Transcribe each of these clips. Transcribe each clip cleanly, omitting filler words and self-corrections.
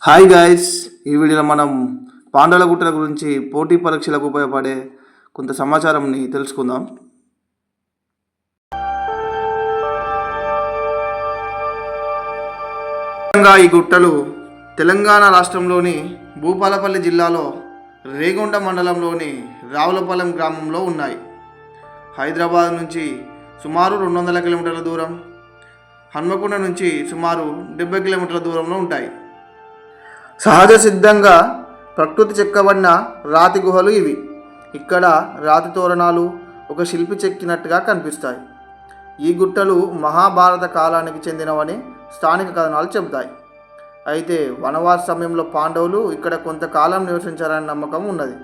Hi guys, ఈ వీడియోలో మనం పాండవుల గుట్టల గురించి పోటీ పరీక్షలకు ఉపయోగపడే కొంత సమాచారంని తెలుసుకుందాం. ఈ గుట్టలు తెలంగాణ రాష్ట్రంలోని భూపాలపల్లి జిల్లాలో రేగొండ మండలంలోని రావులపాలెం గ్రామంలో ఉన్నాయి. హైదరాబాద్ నుంచి సుమారు 200 కిలోమీటర్ల దూరం, హన్మకొండ నుంచి సుమారు 70 కిలోమీటర్ల దూరంలో ఉంటాయి. సహజ సిద్ధంగా ప్రకృతి చెక్కబడిన రాతి గుహలు ఇవి. ఇక్కడ రాతి తోరణాలు ఒక శిల్పి చెక్కినట్టుగా కనిపిస్తాయి. ఈ గుట్టలు మహాభారత కాలానికి చెందినవని స్థానిక కథనాలు చెబుతాయి. అయితే వనవాస సమయంలో పాండవులు ఇక్కడ కొంతకాలం నివసించారనే నమ్మకం ఉన్నది.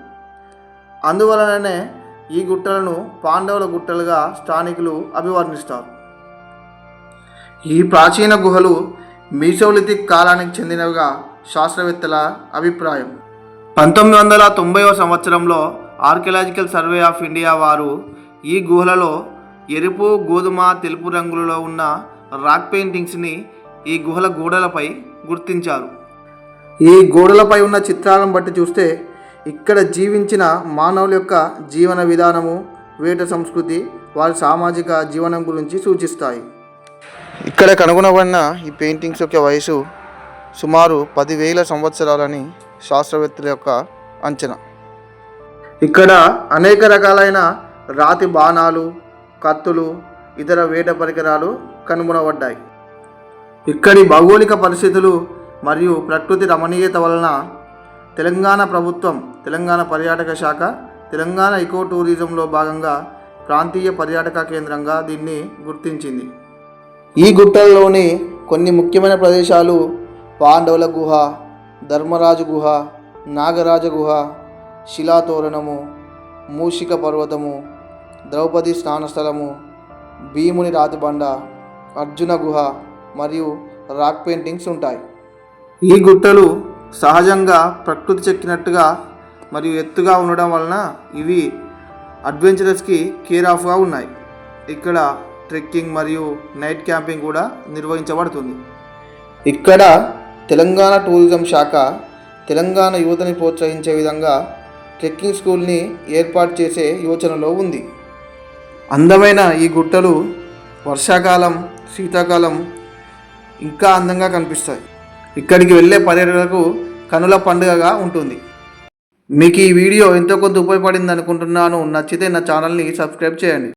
అందువలననే ఈ గుట్టలను పాండవుల గుట్టలుగా స్థానికులు అభివర్ణిస్తారు. ఈ ప్రాచీన గుహలు మీసోలిథిక్ కాలానికి చెందినవిగా శాస్త్రవేత్తల అభిప్రాయం. 1990వ సంవత్సరంలో ఆర్కియలాజికల్ సర్వే ఆఫ్ ఇండియా వారు ఈ గుహలలో ఎరుపు, గోధుమ, తెలుపు రంగులలో ఉన్న రాక్ పెయింటింగ్స్ని ఈ గుహల గోడలపై గుర్తించారు. ఈ గోడలపై ఉన్న చిత్రాలను బట్టి చూస్తే ఇక్కడ జీవించిన మానవుల యొక్క జీవన విధానము, వేట సంస్కృతి, వారి సామాజిక జీవనం గురించి సూచిస్తాయి. ఇక్కడ కనుగొనబడిన ఈ పెయింటింగ్స్ యొక్క వయసు సుమారు 10,000 సంవత్సరాలని శాస్త్రవేత్తల యొక్క అంచనా. ఇక్కడ అనేక రకాలైన రాతి బాణాలు, కత్తులు, ఇతర వేట పరికరాలు కనుగొనబడ్డాయి. ఇక్కడి భౌగోళిక పరిస్థితులు మరియు ప్రకృతి రమణీయత వలన తెలంగాణ ప్రభుత్వం, తెలంగాణ పర్యాటక శాఖ, తెలంగాణ ఎకో టూరిజంలో భాగంగా ప్రాంతీయ పర్యాటక కేంద్రంగా దీన్ని గుర్తించింది. ఈ గుట్టల్లోని కొన్ని ముఖ్యమైన ప్రదేశాలు పాండవుల గుహ, ధర్మరాజు గుహ, నాగరాజ గుహ, శిలాతోరణము, మూషిక పర్వతము, ద్రౌపది స్నానస్థలము, భీముని రాతిబండ, అర్జున గుహ మరియు రాక్ పెయింటింగ్స్ ఉంటాయి. ఈ గుట్టలు సహజంగా ప్రకృతి చెక్కినట్టుగా మరియు ఎత్తుగా ఉండడం వలన ఇవి అడ్వెంచరస్కి కేర్ ఆఫ్గా ఉన్నాయి. ఇక్కడ ట్రెక్కింగ్ మరియు నైట్ క్యాంపింగ్ కూడా నిర్వహించబడుతుంది. ఇక్కడ తెలంగాణ టూరిజం శాఖ తెలంగాణ యువతని ప్రోత్సహించే విధంగా ట్రెక్కింగ్ స్కూల్ని ఏర్పాటు చేసే యోచనలో ఉంది. అందమైన ఈ గుట్టలు వర్షాకాలం, శీతాకాలం ఇంకా అందంగా కనిపిస్తాయి. ఇక్కడికి వెళ్ళే పర్యాటకులకు కనుల పండుగగా ఉంటుంది. మీకు ఈ వీడియో ఎంతో కొంత ఉపయోగపడింది అనుకుంటున్నాను. నచ్చితే నా ఛానల్ని సబ్స్క్రైబ్ చేయండి.